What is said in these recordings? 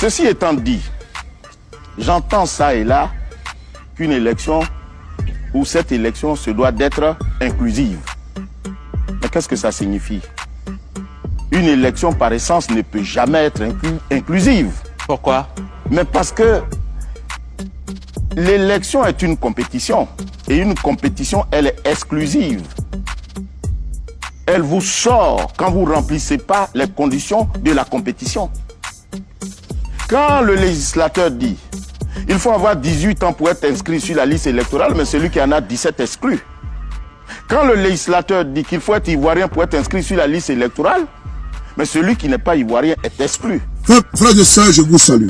Ceci étant dit, j'entends ça et là qu'une élection ou cette élection se doit d'être inclusive. Mais qu'est-ce que ça signifie? Une élection par essence ne peut jamais être inclusive. Pourquoi? Mais parce que l'élection est une compétition. Et une compétition, elle est exclusive. Elle vous sort quand vous ne remplissez pas les conditions de la compétition. Quand le législateur dit il faut avoir 18 ans pour être inscrit sur la liste électorale, mais celui qui en a 17 exclu. Quand le législateur dit qu'il faut être ivoirien pour être inscrit sur la liste électorale, mais celui qui n'est pas ivoirien est exclu. Frères et sœurs, je vous salue.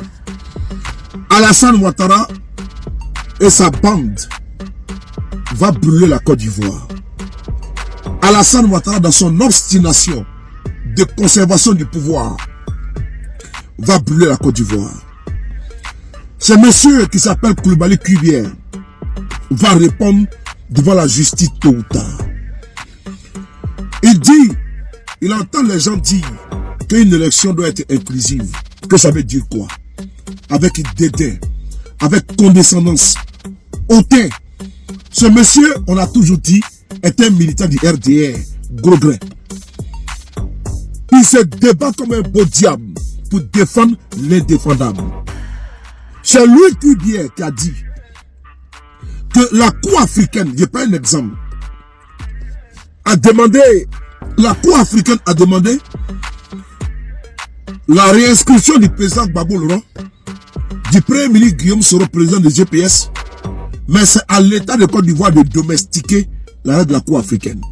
Alassane Ouattara et sa bande va brûler la Côte d'Ivoire. Alassane Ouattara, dans son obstination de conservation du pouvoir, va brûler la Côte d'Ivoire. Ce monsieur qui s'appelle Koulibaly Kubière va répondre devant la justice tôt ou tard. Il entend les gens dire qu'une élection doit être inclusive. Que ça veut dire quoi? Avec dédain, avec condescendance, hautain. Ce monsieur, on a toujours dit, est un militant du RDR, gros grain. Il se débat comme un beau diable pour défendre l'indéfendable. C'est Louis Kubière qui a dit que la Cour africaine, je prends un exemple, la Cour africaine a demandé la réinscription du président Gbagbo Laurent, du premier ministre Guillaume Soro, président de GPS, mais c'est à l'État de Côte d'Ivoire de domestiquer la règle de la Cour africaine.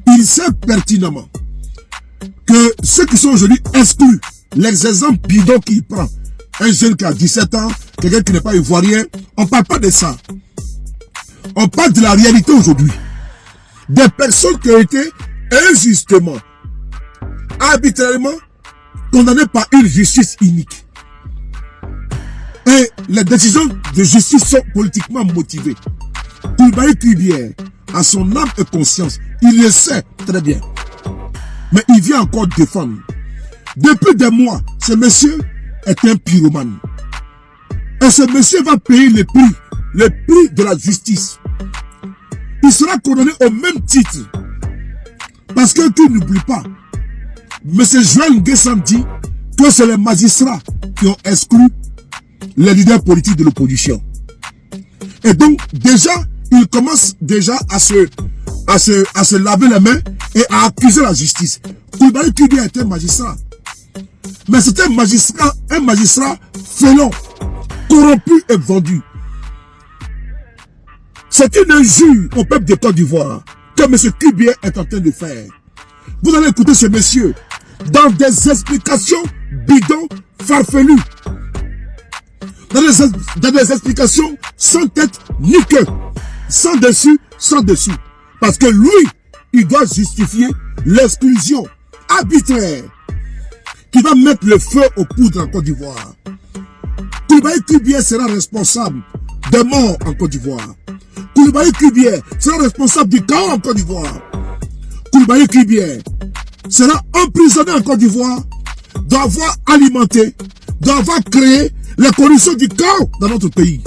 Il sait pertinemment que ceux qui sont aujourd'hui exclus, les exemples bidons qu'il prend, un jeune qui a 17 ans, quelqu'un qui n'est pas ivoirien, on ne parle pas de ça. On parle de la réalité aujourd'hui. Des personnes qui ont été injustement, arbitrairement condamnées par une justice inique. Et les décisions de justice sont politiquement motivées. Koulibaly Kubière, à son âme et conscience, il le sait très bien. Mais il vient encore défendre. Depuis des mois, ce monsieur est un pyromane. Et ce monsieur va payer le prix de la justice. Il sera condamné au même titre. Parce que tu n'oublies pas, M. Joël Nguessan dit que c'est les magistrats qui ont exclu les leaders politiques de l'opposition. Et donc, déjà, il commence déjà à se laver les mains et à accuser la justice. Koulibaly Kubière était magistrat. Mais c'était un magistrat félon, corrompu et vendu. C'est une injure au peuple de Côte d'Ivoire que M. Kubière est en train de faire. Vous allez écouter ce monsieur dans des explications bidons, farfelues. Dans des explications sans tête ni queue. Sans dessus, sans dessous. Parce que lui, il doit justifier l'exclusion arbitraire qui va mettre le feu aux poudres en Côte d'Ivoire. Koulibaly Kubière sera responsable des morts en Côte d'Ivoire. Koulibaly Kubière sera responsable du chaos en Côte d'Ivoire. Koulibaly Kubière sera emprisonné en Côte d'Ivoire, doit avoir alimenté, doit avoir créé les conditions du chaos dans notre pays.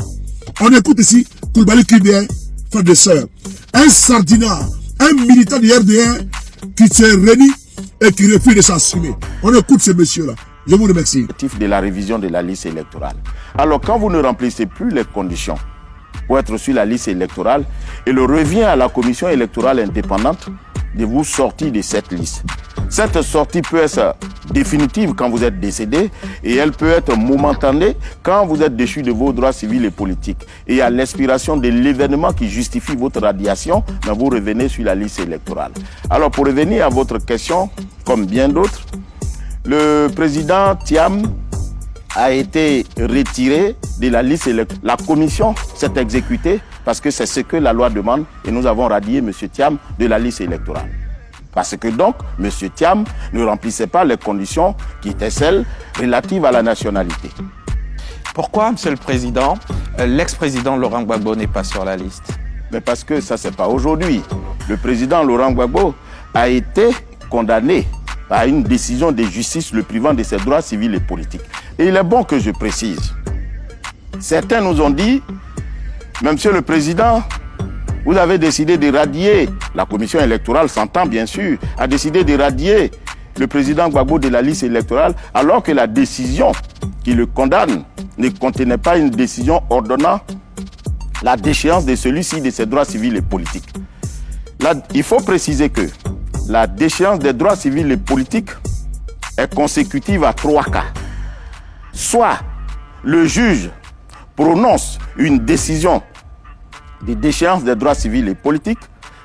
On écoute ici Koulibaly Kubière, frère de sœurs, un sardinat, un militant du RDR qui se renie et qui refuse de s'assumer. On écoute ce monsieur-là. Je vous remercie. De la révision de la liste électorale. Alors, quand vous ne remplissez plus les conditions pour être sur la liste électorale, il revient à la commission électorale indépendante de vous sortir de cette liste. Cette sortie peut être définitive quand vous êtes décédé et elle peut être momentanée quand vous êtes déchu de vos droits civils et politiques. Et à l'expiration de l'événement qui justifie votre radiation, vous revenez sur la liste électorale. Alors, pour revenir à votre question, comme bien d'autres, le président Thiam a été retiré de la liste électorale. La commission s'est exécutée parce que c'est ce que la loi demande et nous avons radié M. Thiam de la liste électorale. Parce que donc, M. Thiam ne remplissait pas les conditions qui étaient celles relatives à la nationalité. Pourquoi, Monsieur le Président, l'ex-président Laurent Gbagbo n'est pas sur la liste? Mais parce que ça, c'est pas aujourd'hui. Le président Laurent Gbagbo a été condamné à une décision de justice le privant de ses droits civils et politiques. Et il est bon que je précise. Certains nous ont dit, mais Monsieur le Président, vous avez décidé de radier, la commission électorale s'entend bien sûr, a décidé de radier le président Gbagbo de la liste électorale, alors que la décision qui le condamne ne contenait pas une décision ordonnant la déchéance de celui-ci de ses droits civils et politiques. Là, il faut préciser que la déchéance des droits civils et politiques est consécutive à 3 cas. Soit le juge prononce une décision de déchéance des droits civils et politiques,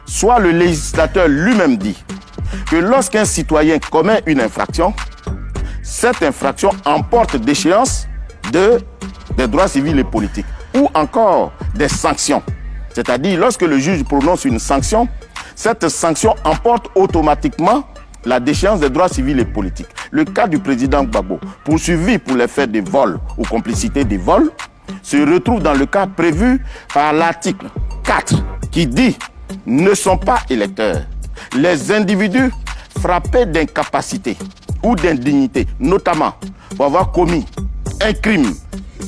soit le législateur lui-même dit que lorsqu'un citoyen commet une infraction, cette infraction emporte déchéance des droits civils et politiques, ou encore des sanctions. C'est-à-dire, lorsque le juge prononce une sanction, cette sanction emporte automatiquement la déchéance des droits civils et politiques. Le cas du président Gbagbo, poursuivi pour les faits de vol ou complicité de vol, se retrouve dans le cas prévu par l'article 4 qui dit « ne sont pas électeurs les individus frappés d'incapacité ou d'indignité, notamment pour avoir commis un crime.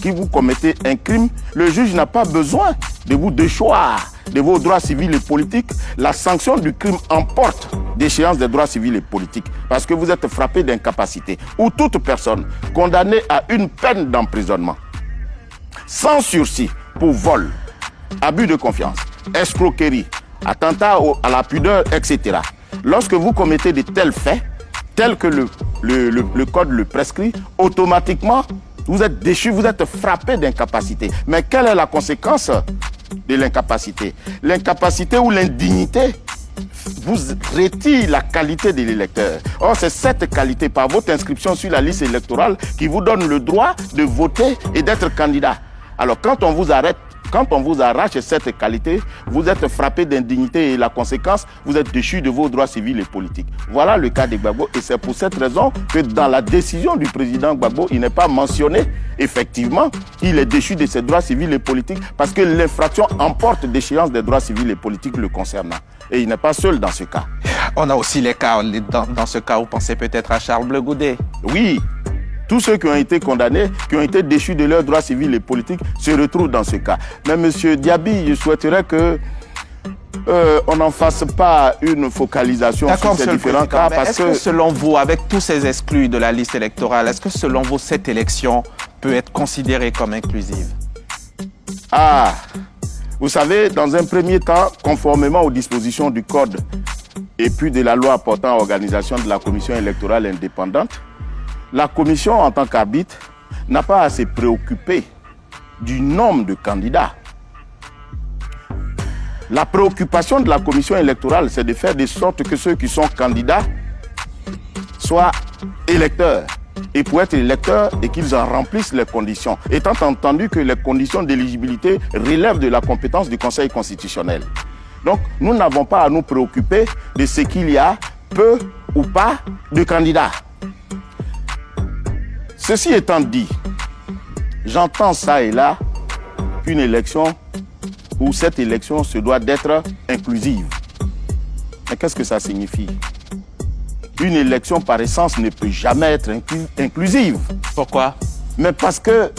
Si vous commettez un crime, le juge n'a pas besoin de vous déchoir de vos droits civils et politiques. La sanction du crime emporte déchéance des droits civils et politiques parce que vous êtes frappé d'incapacité ou toute personne condamnée à une peine d'emprisonnement sans sursis pour vol, abus de confiance, escroquerie, attentat à la pudeur, etc. Lorsque vous commettez de tels faits, tels que le code le prescrit, automatiquement, vous êtes déchu, vous êtes frappé d'incapacité. Mais quelle est la conséquence de l'incapacité? L'incapacité ou l'indignité vous retire la qualité de l'électeur. Or, c'est cette qualité, par votre inscription sur la liste électorale, qui vous donne le droit de voter et d'être candidat. Alors, quand on vous arrête, quand on vous arrache cette qualité, vous êtes frappé d'indignité et la conséquence, vous êtes déchu de vos droits civils et politiques. Voilà le cas de Gbagbo et c'est pour cette raison que dans la décision du président Gbagbo, il n'est pas mentionné effectivement qu'il est déchu de ses droits civils et politiques parce que l'infraction emporte déchéance des droits civils et politiques le concernant. Et il n'est pas seul dans ce cas. On a aussi les cas, dans ce cas, vous pensez peut-être à Charles Bleu Goudet. Oui. Tous ceux qui ont été condamnés, qui ont été déchus de leurs droits civils et politiques, se retrouvent dans ce cas. Mais M. Diaby, je souhaiterais que on n'en fasse pas une focalisation sur ces différents cas. Est-ce que selon vous, avec tous ces exclus de la liste électorale, est-ce que selon vous, cette élection peut être considérée comme inclusive? Ah, vous savez, dans un premier temps, conformément aux dispositions du Code et puis de la loi portant organisation de la Commission électorale indépendante, la Commission, en tant qu'arbitre, n'a pas à se préoccuper du nombre de candidats. La préoccupation de la Commission électorale, c'est de faire de sorte que ceux qui sont candidats soient électeurs. Et pour être électeurs, et qu'ils en remplissent les conditions. Étant entendu que les conditions d'éligibilité relèvent de la compétence du Conseil constitutionnel. Donc, nous n'avons pas à nous préoccuper de ce qu'il y a peu ou pas de candidats. Ceci étant dit, j'entends ça et là qu'une élection ou cette élection se doit d'être inclusive. Mais qu'est-ce que ça signifie? Une élection par essence ne peut jamais être inclusive. Pourquoi? Mais parce que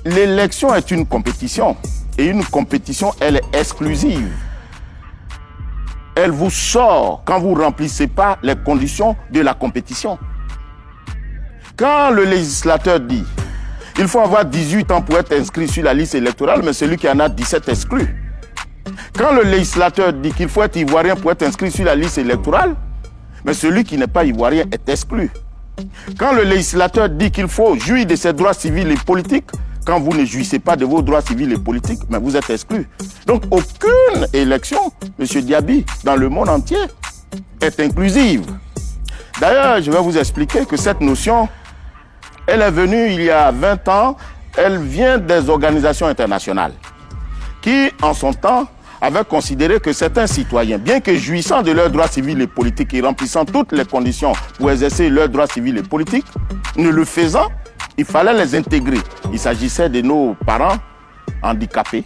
l'élection est une compétition et une compétition, elle est exclusive. Elle vous sort quand vous ne remplissez pas les conditions de la compétition. Quand le législateur dit il faut avoir 18 ans pour être inscrit sur la liste électorale, mais celui qui en a 17 exclu. Quand le législateur dit qu'il faut être ivoirien pour être inscrit sur la liste électorale, mais celui qui n'est pas ivoirien est exclu. Quand le législateur dit qu'il faut jouir de ses droits civils et politiques, quand vous ne jouissez pas de vos droits civils et politiques, mais vous êtes exclu. Donc aucune élection, M. Diaby, dans le monde entier, est inclusive. D'ailleurs, je vais vous expliquer que cette notion, elle est venue il y a 20 ans, elle vient des organisations internationales qui, en son temps, avaient considéré que certains citoyens, bien que jouissant de leurs droits civils et politiques et remplissant toutes les conditions pour exercer leurs droits civils et politiques, ne le faisant, il fallait les intégrer. Il s'agissait de nos parents handicapés,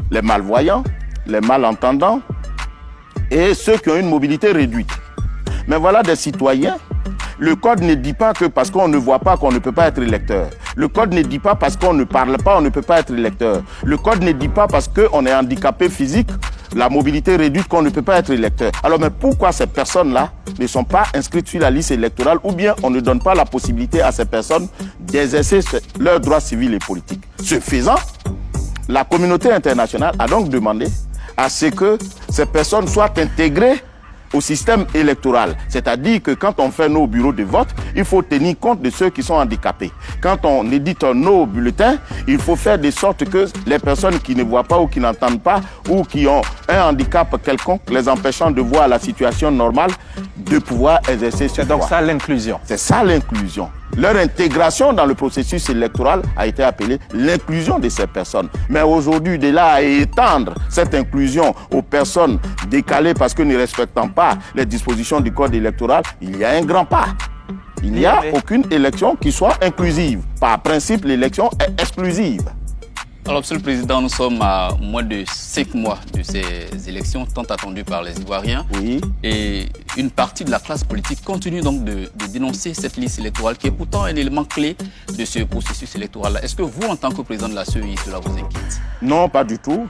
les malvoyants, les malentendants et ceux qui ont une mobilité réduite. Mais voilà des citoyens. Le code ne dit pas que parce qu'on ne voit pas qu'on ne peut pas être électeur. Le code ne dit pas parce qu'on ne parle pas on ne peut pas être électeur. Le code ne dit pas parce qu'on est handicapé physique, la mobilité réduite, qu'on ne peut pas être électeur. Alors mais pourquoi ces personnes-là ne sont pas inscrites sur la liste électorale ou bien on ne donne pas la possibilité à ces personnes d'exercer leurs droits civils et politiques? Ce faisant, la communauté internationale a donc demandé à ce que ces personnes soient intégrées au système électoral. C'est-à-dire que quand on fait nos bureaux de vote, il faut tenir compte de ceux qui sont handicapés. Quand on édite nos bulletins, il faut faire de sorte que les personnes qui ne voient pas ou qui n'entendent pas ou qui ont un handicap quelconque, les empêchant de voir la situation normale, de pouvoir exercer ce droit. Donc ça l'inclusion. C'est ça l'inclusion. Leur intégration dans le processus électoral a été appelée l'inclusion de ces personnes. Mais aujourd'hui, de là à étendre cette inclusion aux personnes décalées parce que ne respectant pas les dispositions du code électoral, il y a un grand pas. Il n'y a aucune élection qui soit inclusive. Par principe, l'élection est exclusive. Alors, Monsieur le Président, nous sommes à moins de 5 mois de ces élections tant attendues par les Ivoiriens. Oui. Et une partie de la classe politique continue donc de dénoncer cette liste électorale qui est pourtant un élément clé de ce processus électoral-là. Est-ce que vous, en tant que président de la CEI, cela vous inquiète? Non, pas du tout.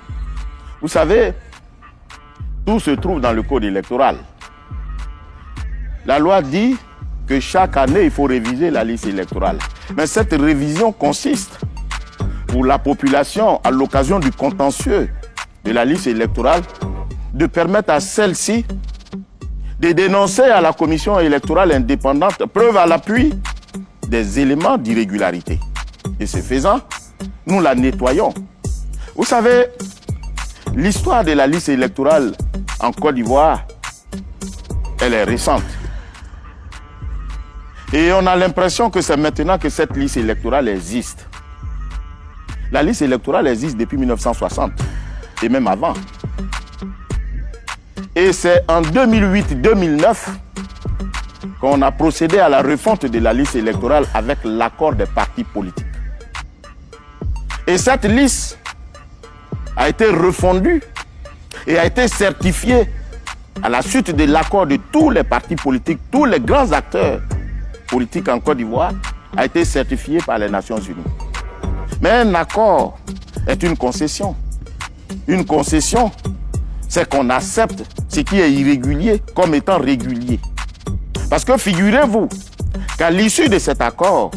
Vous savez, tout se trouve dans le code électoral. La loi dit que chaque année, il faut réviser la liste électorale. Mais cette révision consiste pour la population, à l'occasion du contentieux de la liste électorale, de permettre à celle-ci de dénoncer à la commission électorale indépendante, preuve à l'appui, des éléments d'irrégularité. Et ce faisant, nous la nettoyons. Vous savez, l'histoire de la liste électorale en Côte d'Ivoire, elle est récente. Et on a l'impression que c'est maintenant que cette liste électorale existe. La liste électorale existe depuis 1960 et même avant. Et c'est en 2008-2009 qu'on a procédé à la refonte de la liste électorale avec l'accord des partis politiques. Et cette liste a été refondue et a été certifiée à la suite de l'accord de tous les partis politiques, tous les grands acteurs politiques en Côte d'Ivoire, a été certifiée par les Nations Unies. Mais un accord est une concession. Une concession, c'est qu'on accepte ce qui est irrégulier comme étant régulier. Parce que figurez-vous qu'à l'issue de cet accord,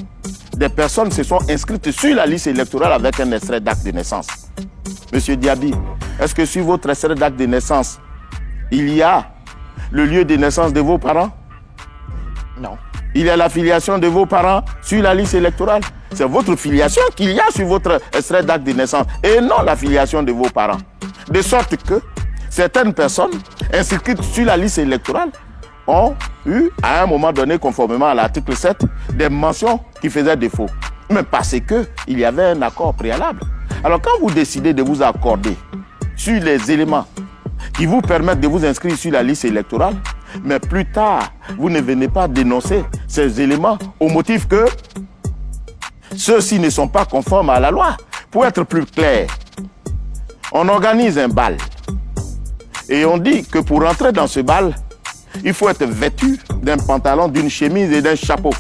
des personnes se sont inscrites sur la liste électorale avec un extrait d'acte de naissance. Monsieur Diaby, est-ce que sur votre extrait d'acte de naissance, il y a le lieu de naissance de vos parents? Non. Il y a la filiation de vos parents sur la liste électorale. C'est votre filiation qu'il y a sur votre extrait d'acte de naissance et non la filiation de vos parents. De sorte que certaines personnes inscrites sur la liste électorale ont eu, à un moment donné, conformément à l'article 7, des mentions qui faisaient défaut. Mais parce qu'il y avait un accord préalable. Alors quand vous décidez de vous accorder sur les éléments qui vous permettent de vous inscrire sur la liste électorale, mais plus tard, vous ne venez pas dénoncer ces éléments au motif que ceux-ci ne sont pas conformes à la loi. Pour être plus clair, on organise un bal et on dit que pour entrer dans ce bal, il faut être vêtu d'un pantalon, d'une chemise et d'un chapeau.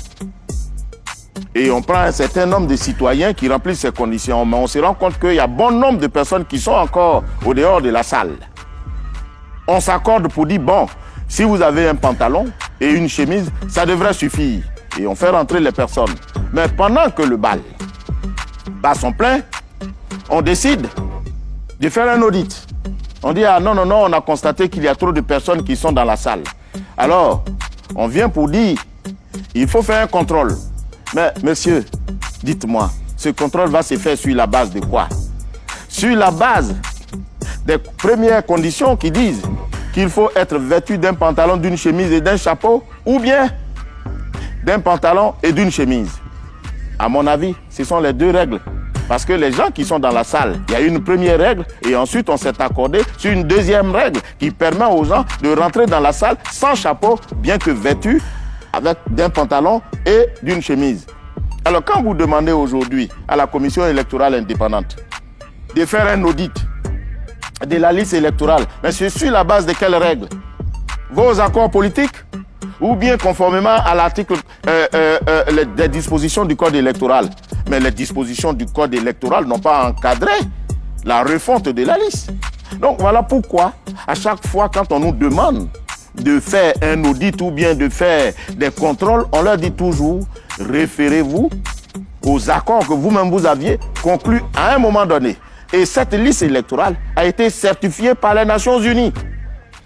Et on prend un certain nombre de citoyens qui remplissent ces conditions, mais on se rend compte qu'il y a bon nombre de personnes qui sont encore au dehors de la salle. On s'accorde pour dire, bon, si vous avez un pantalon et une chemise, ça devrait suffire. Et on fait rentrer les personnes. Mais pendant que le bal bat son plein, on décide de faire un audit. On dit, ah non, non, non, on a constaté qu'il y a trop de personnes qui sont dans la salle. Alors, on vient pour dire, il faut faire un contrôle. Mais monsieur, dites-moi, ce contrôle va se faire sur la base de quoi? Sur la base des premières conditions qui disent qu'il faut être vêtu d'un pantalon, d'une chemise et d'un chapeau, ou bien d'un pantalon et d'une chemise. À mon avis, ce sont les deux règles. Parce que les gens qui sont dans la salle, il y a une première règle et ensuite on s'est accordé sur une deuxième règle qui permet aux gens de rentrer dans la salle sans chapeau, bien que vêtus avec d'un pantalon et d'une chemise. Alors quand vous demandez aujourd'hui à la commission électorale indépendante de faire un audit de la liste électorale, mais c'est sur la base de quelles règles? Vos accords politiques ou bien conformément à l'article des dispositions du code électoral. Mais les dispositions du code électoral n'ont pas encadré la refonte de la liste. Donc voilà pourquoi, à chaque fois quand on nous demande de faire un audit ou bien de faire des contrôles, on leur dit toujours, référez-vous aux accords que vous-même vous aviez conclus à un moment donné. Et cette liste électorale a été certifiée par les Nations Unies.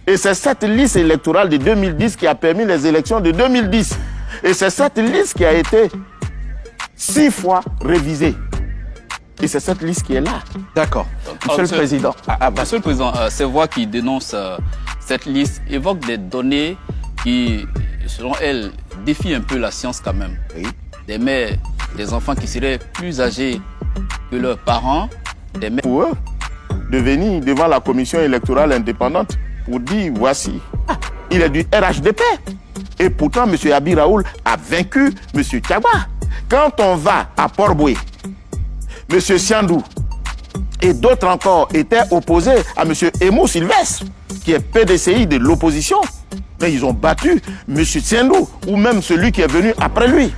Et c'est cette liste électorale de 2010 qui a permis les élections de 2010. Et c'est cette liste qui a été 6 fois révisée. Et c'est cette liste qui est là. D'accord. Monsieur le Président. Monsieur le Président, ces voix qui dénoncent cette liste évoquent des données qui, selon elles, défient un peu la science quand même. Oui. Des mères, des enfants qui seraient plus âgés que leurs parents, des mères... Pour eux, de venir devant la commission électorale indépendante pour dire, voici, il est du RHDP. Et pourtant, M. Abi Raoul a vaincu M. Tchagba. Quand on va à Port-Boué, M. Siandou et d'autres encore étaient opposés à M. Emo Sylvestre, qui est PDCI de l'opposition. Mais ils ont battu M. Siandou ou même celui qui est venu après lui.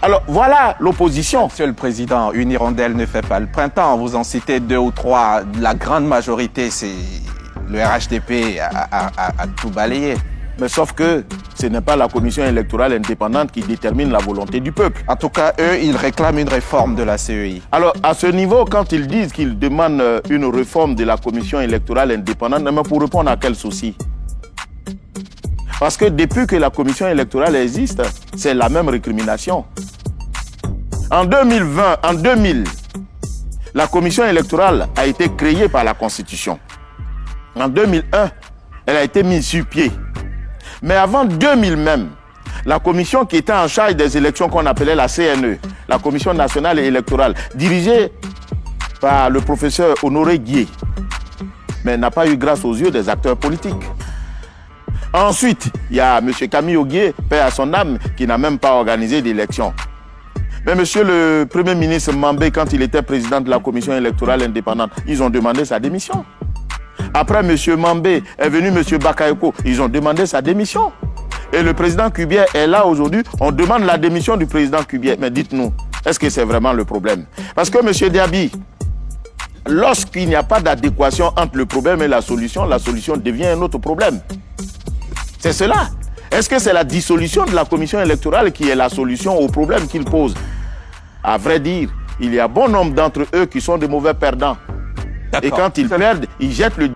Alors voilà l'opposition. Monsieur le Président, une hirondelle ne fait pas le printemps. Vous en citez 2 ou 3. La grande majorité, c'est le RHDP à tout balayer. Mais sauf que ce n'est pas la commission électorale indépendante qui détermine la volonté du peuple. En tout cas, eux, ils réclament une réforme de la CEI. Alors, à ce niveau, quand ils disent qu'ils demandent une réforme de la commission électorale indépendante, mais pour répondre à quel souci? Parce que depuis que la commission électorale existe, c'est la même récrimination. En 2000, la commission électorale a été créée par la Constitution. En 2001, elle a été mise sur pied. Mais avant 2000 même, la commission qui était en charge des élections qu'on appelait la CNE, la Commission nationale électorale, dirigée par le professeur Honoré Guié, mais n'a pas eu grâce aux yeux des acteurs politiques. Ensuite, il y a M. Camille Oguié, paix à son âme, qui n'a même pas organisé d'élection. Mais M. le Premier ministre Mambé, quand il était président de la commission électorale indépendante, ils ont demandé sa démission. Après M. Mambé est venu M. Bakayoko, ils ont demandé sa démission. Et le président Kubier est là aujourd'hui, on demande la démission du président Kubier. Mais dites-nous, est-ce que c'est vraiment le problème? Parce que M. Diaby, lorsqu'il n'y a pas d'adéquation entre le problème et la solution devient un autre problème. C'est cela. Est-ce que c'est la dissolution de la commission électorale qui est la solution au problème qu'il pose? À vrai dire, il y a bon nombre d'entre eux qui sont de mauvais perdants. Et quand ils perdent, ils jettent le